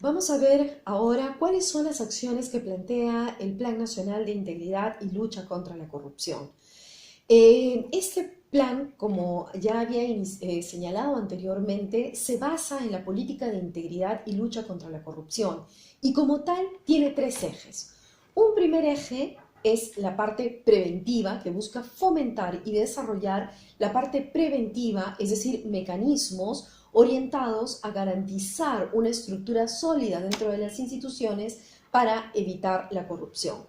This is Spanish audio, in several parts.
Vamos a ver ahora cuáles son las acciones que plantea el Plan Nacional de Integridad y Lucha contra la Corrupción. Este plan, como ya había señalado anteriormente, se basa en la política de integridad y lucha contra la corrupción y como tal tiene tres ejes. Un primer eje es la parte preventiva, que busca fomentar y desarrollar la parte preventiva, es decir, mecanismos orientados a garantizar una estructura sólida dentro de las instituciones para evitar la corrupción.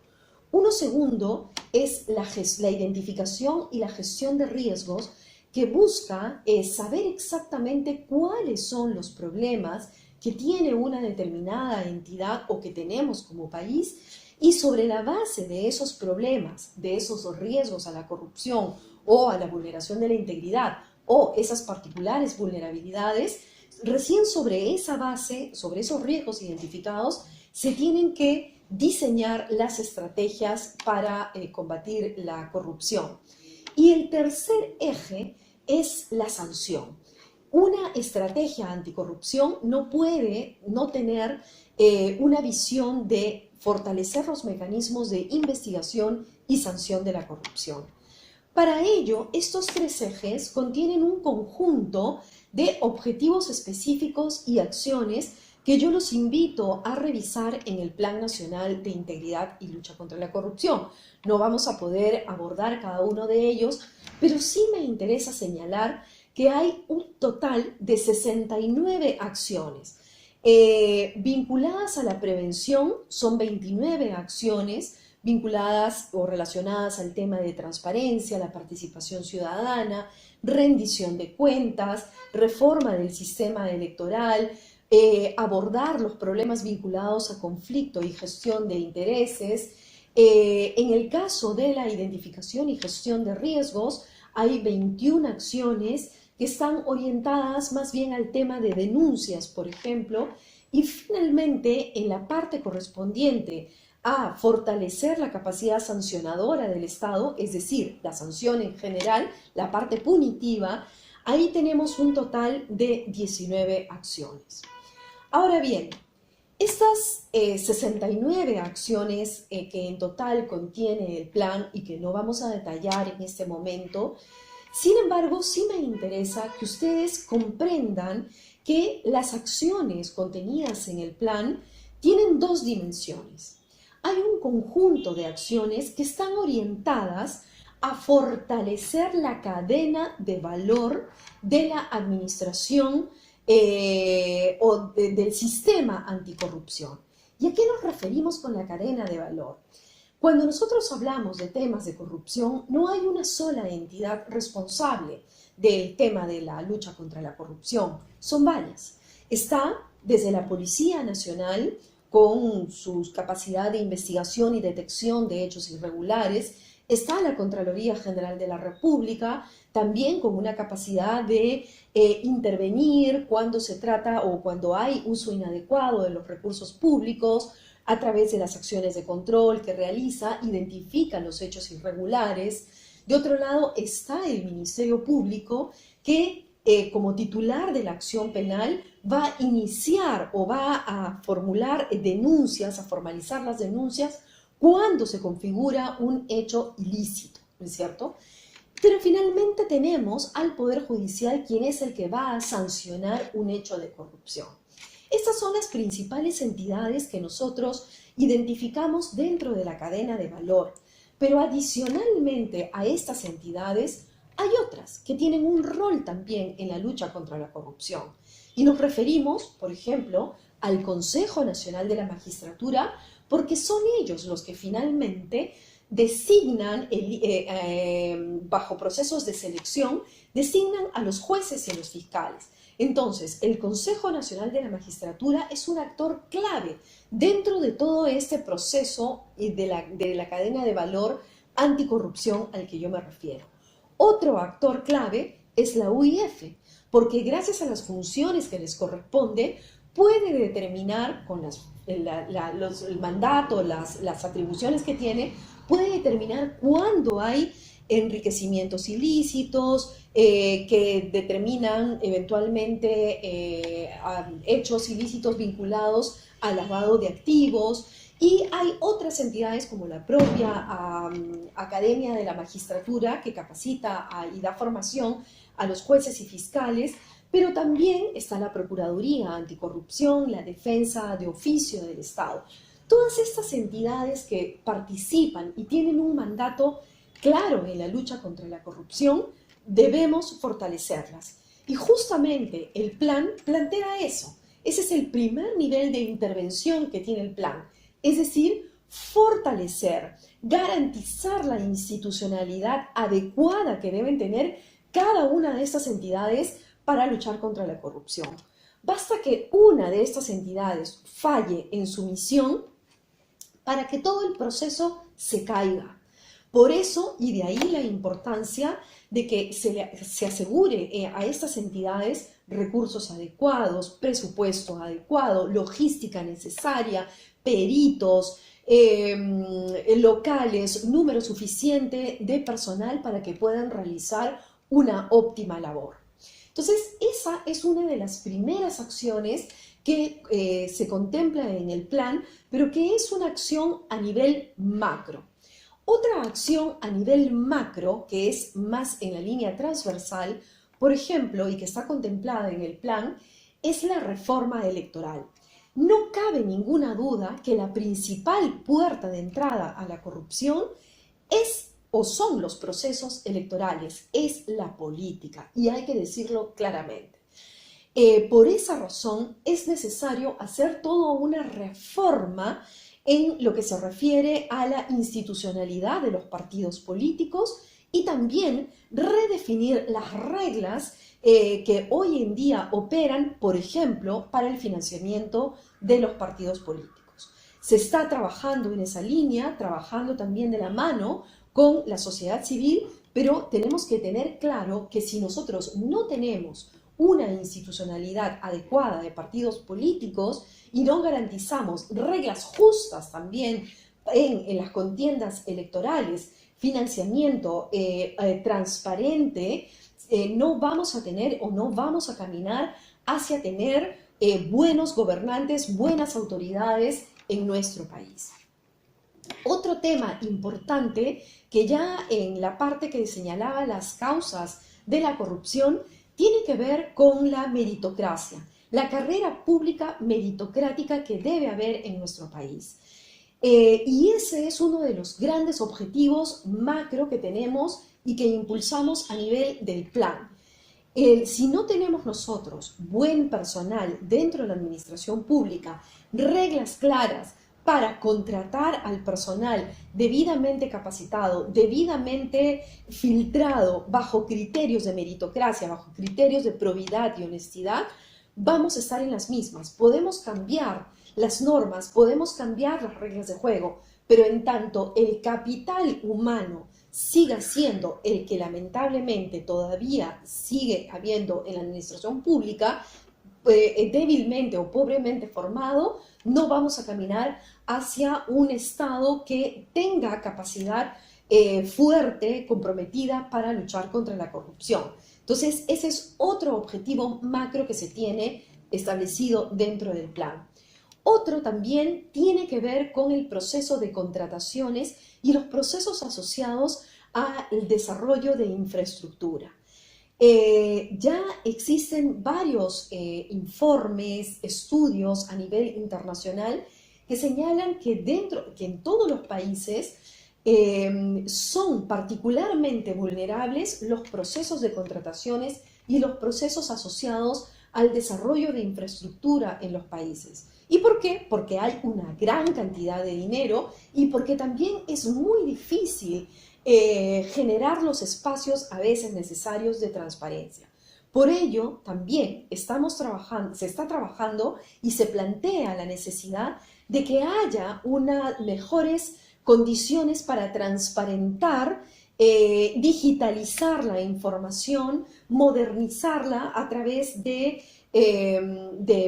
Uno segundo es la identificación y la gestión de riesgos, que busca saber exactamente cuáles son los problemas que tiene una determinada entidad o que tenemos como país, y sobre la base de esos problemas, de esos riesgos a la corrupción o a la vulneración de la integridad o esas particulares vulnerabilidades, recién sobre esa base, sobre esos riesgos identificados, se tienen que diseñar las estrategias para combatir la corrupción. Y el tercer eje es la sanción. Una estrategia anticorrupción no puede no tener una visión de fortalecer los mecanismos de investigación y sanción de la corrupción. Para ello, estos tres ejes contienen un conjunto de objetivos específicos y acciones que yo los invito a revisar en el Plan Nacional de Integridad y Lucha contra la Corrupción. No vamos a poder abordar cada uno de ellos, pero sí me interesa señalar que hay un total de 69 acciones. Vinculadas a la prevención son 29 acciones, vinculadas o relacionadas al tema de transparencia, la participación ciudadana, rendición de cuentas, reforma del sistema electoral, abordar los problemas vinculados a conflicto y gestión de intereses. En el caso de la identificación y gestión de riesgos, hay 21 acciones que están orientadas más bien al tema de denuncias, por ejemplo, y finalmente en la parte correspondiente a fortalecer la capacidad sancionadora del Estado, es decir, la sanción en general, la parte punitiva, ahí tenemos un total de 19 acciones. Ahora bien, estas 69 acciones que en total contiene el plan y que no vamos a detallar en este momento, sin embargo, sí me interesa que ustedes comprendan que las acciones contenidas en el plan tienen dos dimensiones. Hay un conjunto de acciones que están orientadas a fortalecer la cadena de valor de la administración o del sistema anticorrupción. ¿Y a qué nos referimos con la cadena de valor? Cuando nosotros hablamos de temas de corrupción, no hay una sola entidad responsable del tema de la lucha contra la corrupción. Son varias. Está desde la Policía Nacional, con su capacidad de investigación y detección de hechos irregulares. Está la Contraloría General de la República, también con una capacidad de intervenir cuando se trata o cuando hay uso inadecuado de los recursos públicos, a través de las acciones de control que realiza, identifica los hechos irregulares. De otro lado está el Ministerio Público, que como titular de la acción penal va a iniciar o va a formular denuncias, a formalizar las denuncias cuando se configura un hecho ilícito, ¿no es cierto? Pero finalmente tenemos al Poder Judicial, quien es el que va a sancionar un hecho de corrupción. Estas son las principales entidades que nosotros identificamos dentro de la cadena de valor, pero adicionalmente a estas entidades hay otras que tienen un rol también en la lucha contra la corrupción. Y nos referimos, por ejemplo, al Consejo Nacional de la Magistratura, porque son ellos los que finalmente designan, bajo procesos de selección, designan a los jueces y a los fiscales. Entonces, el Consejo Nacional de la Magistratura es un actor clave dentro de todo este proceso de la cadena de valor anticorrupción al que yo me refiero. Otro actor clave es la UIF, porque gracias a las funciones que les corresponde, puede determinar con el mandato, las atribuciones que tiene, puede determinar cuándo hay enriquecimientos ilícitos, que determinan eventualmente hechos ilícitos vinculados al lavado de activos. Y hay otras entidades como la propia Academia de la Magistratura que capacita y da formación a los jueces y fiscales, pero también está la Procuraduría Anticorrupción, la Defensa de Oficio del Estado. Todas estas entidades que participan y tienen un mandato claro en la lucha contra la corrupción, debemos fortalecerlas. Y justamente el plan plantea eso. Ese es el primer nivel de intervención que tiene el plan. Es decir, fortalecer, garantizar la institucionalidad adecuada que deben tener cada una de estas entidades para luchar contra la corrupción. Basta que una de estas entidades falle en su misión para que todo el proceso se caiga. Por eso, y de ahí la importancia de que se asegure a estas entidades recursos adecuados, presupuesto adecuado, logística necesaria, peritos, locales, número suficiente de personal para que puedan realizar una óptima labor. Entonces, esa es una de las primeras acciones que se contempla en el plan, pero que es una acción a nivel macro. Otra acción a nivel macro, que es más en la línea transversal, por ejemplo, y que está contemplada en el plan, es la reforma electoral. No cabe ninguna duda que la principal puerta de entrada a la corrupción es o son los procesos electorales, es la política, y hay que decirlo claramente. Por esa razón es necesario hacer toda una reforma en lo que se refiere a la institucionalidad de los partidos políticos y también redefinir las reglas que hoy en día operan, por ejemplo, para el financiamiento de los partidos políticos. Se está trabajando en esa línea, trabajando también de la mano con la sociedad civil, pero tenemos que tener claro que si nosotros no tenemos una institucionalidad adecuada de partidos políticos y no garantizamos reglas justas también en las contiendas electorales, financiamiento transparente, no vamos a tener o no vamos a caminar hacia tener buenos gobernantes, buenas autoridades en nuestro país. Otro tema importante que ya en la parte que señalaba las causas de la corrupción tiene que ver con la meritocracia, la carrera pública meritocrática que debe haber en nuestro país. Y ese es uno de los grandes objetivos macro que tenemos y que impulsamos a nivel del plan. Si no tenemos nosotros buen personal dentro de la administración pública, reglas claras para contratar al personal debidamente capacitado, debidamente filtrado bajo criterios de meritocracia, bajo criterios de probidad y honestidad, vamos a estar en las mismas. Podemos cambiar las normas, podemos cambiar las reglas de juego, pero en tanto el capital humano siga siendo el que lamentablemente todavía sigue habiendo en la administración pública, débilmente o pobremente formado, no vamos a caminar hacia un Estado que tenga capacidad fuerte, comprometida para luchar contra la corrupción. Entonces, ese es otro objetivo macro que se tiene establecido dentro del plan. Otro también tiene que ver con el proceso de contrataciones y los procesos asociados al desarrollo de infraestructura. Ya existen varios informes, estudios a nivel internacional que señalan que en todos los países son particularmente vulnerables los procesos de contrataciones y los procesos asociados al desarrollo de infraestructura en los países. ¿Y por qué? Porque hay una gran cantidad de dinero y porque también es muy difícil generar los espacios a veces necesarios de transparencia. Por ello, también se está trabajando y se plantea la necesidad de que haya unas mejores condiciones para transparentar digitalizar la información, modernizarla a través de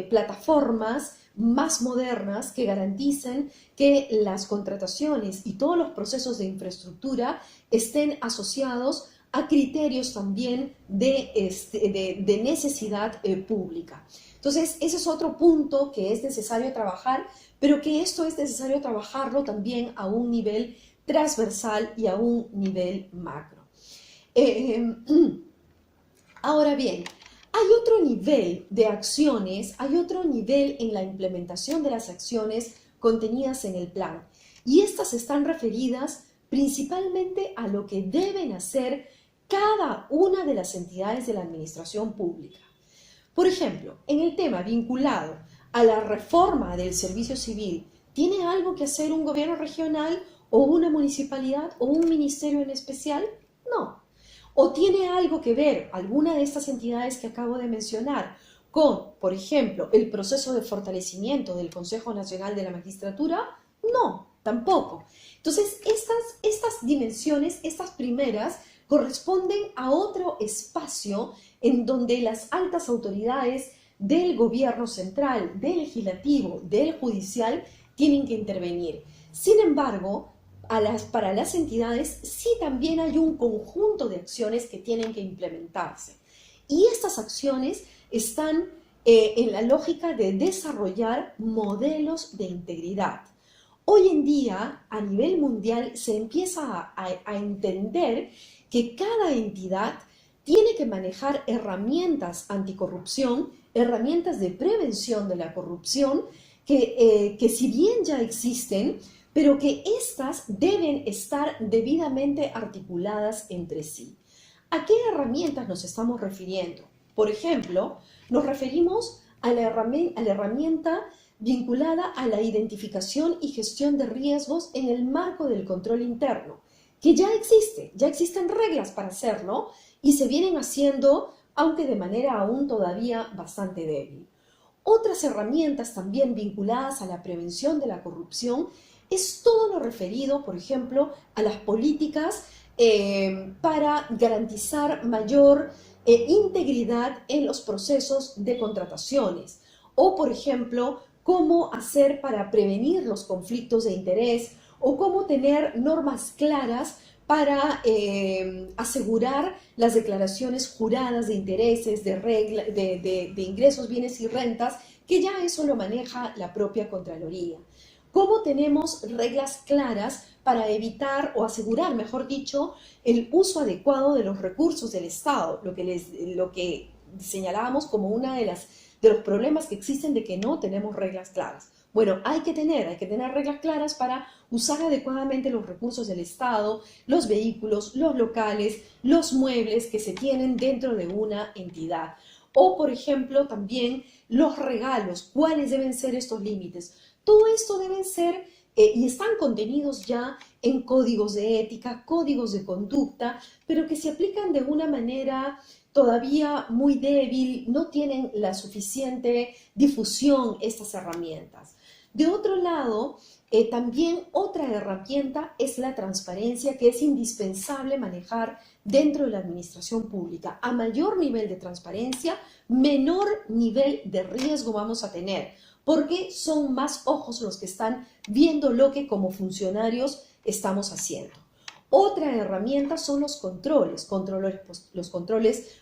plataformas más modernas que garanticen que las contrataciones y todos los procesos de infraestructura estén asociados a criterios también de necesidad pública. Entonces, ese es otro punto que es necesario trabajar, pero que esto es necesario trabajarlo también a un nivel transversal y a un nivel macro. Ahora bien, hay otro nivel de acciones, hay otro nivel en la implementación de las acciones contenidas en el plan, y estas están referidas principalmente a lo que deben hacer cada una de las entidades de la administración pública. Por ejemplo, en el tema vinculado a la reforma del servicio civil, ¿tiene algo que hacer un gobierno regional o una municipalidad o un ministerio en especial? No. ¿O tiene algo que ver alguna de estas entidades que acabo de mencionar con, por ejemplo, el proceso de fortalecimiento del Consejo Nacional de la Magistratura? No, tampoco. Entonces, estas dimensiones, estas primeras, corresponden a otro espacio en donde las altas autoridades del gobierno central, del legislativo, del judicial, tienen que intervenir. Sin embargo, para las entidades sí también hay un conjunto de acciones que tienen que implementarse. Y estas acciones están en la lógica de desarrollar modelos de integridad. Hoy en día, a nivel mundial, se empieza a entender que cada entidad tiene que manejar herramientas anticorrupción, herramientas de prevención de la corrupción, que si bien ya existen, pero que éstas deben estar debidamente articuladas entre sí. ¿A qué herramientas nos estamos refiriendo? Por ejemplo, nos referimos a la herramienta vinculada a la identificación y gestión de riesgos en el marco del control interno, que ya existen reglas para hacerlo y se vienen haciendo, aunque de manera aún todavía bastante débil. Otras herramientas también vinculadas a la prevención de la corrupción es todo lo referido, por ejemplo, a las políticas para garantizar mayor integridad en los procesos de contrataciones, o, por ejemplo, cómo hacer para prevenir los conflictos de interés, o cómo tener normas claras para asegurar las declaraciones juradas de intereses, de ingresos, bienes y rentas, que ya eso lo maneja la propia Contraloría. ¿Cómo tenemos reglas claras para evitar o asegurar, mejor dicho, el uso adecuado de los recursos del Estado? Lo que señalábamos como uno de los problemas que existen de que no tenemos reglas claras. Bueno, hay que tener reglas claras para usar adecuadamente los recursos del Estado, los vehículos, los locales, los muebles que se tienen dentro de una entidad. O, por ejemplo, también los regalos, ¿cuáles deben ser estos límites? Todo esto deben ser y están contenidos ya en códigos de ética, códigos de conducta, pero que se aplican de una manera todavía muy débil, no tienen la suficiente difusión estas herramientas. De otro lado, también otra herramienta es la transparencia, que es indispensable manejar dentro de la administración pública. A mayor nivel de transparencia, menor nivel de riesgo vamos a tener, porque son más ojos los que están viendo lo que como funcionarios estamos haciendo. Otra herramienta son los controles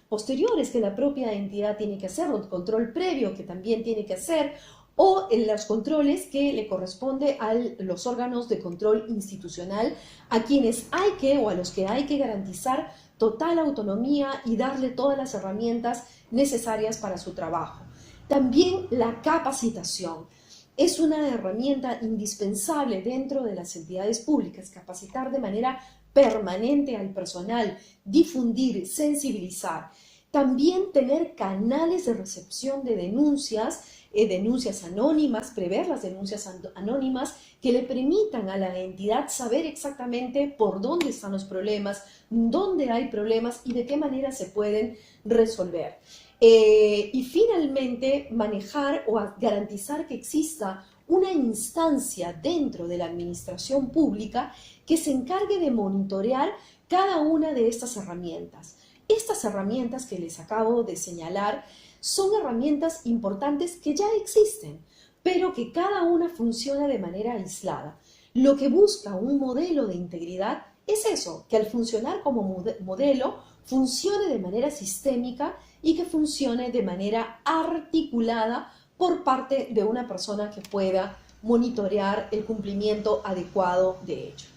posteriores que la propia entidad tiene que hacer, el control previo que también tiene que hacer, o los controles que le corresponde a los órganos de control institucional, a quienes hay que o a los que hay que garantizar total autonomía y darle todas las herramientas necesarias para su trabajo. También la capacitación es una herramienta indispensable dentro de las entidades públicas, capacitar de manera permanente al personal, difundir, sensibilizar. También tener canales de recepción de denuncias anónimas, prever las denuncias anónimas que le permitan a la entidad saber exactamente por dónde están los problemas, dónde hay problemas y de qué manera se pueden resolver. Y finalmente, manejar o garantizar que exista una instancia dentro de la administración pública que se encargue de monitorear cada una de estas herramientas. Estas herramientas que les acabo de señalar son herramientas importantes que ya existen, pero que cada una funciona de manera aislada. Lo que busca un modelo de integridad es eso, que al funcionar como modelo funcione de manera sistémica y que funcione de manera articulada por parte de una persona que pueda monitorear el cumplimiento adecuado de ello.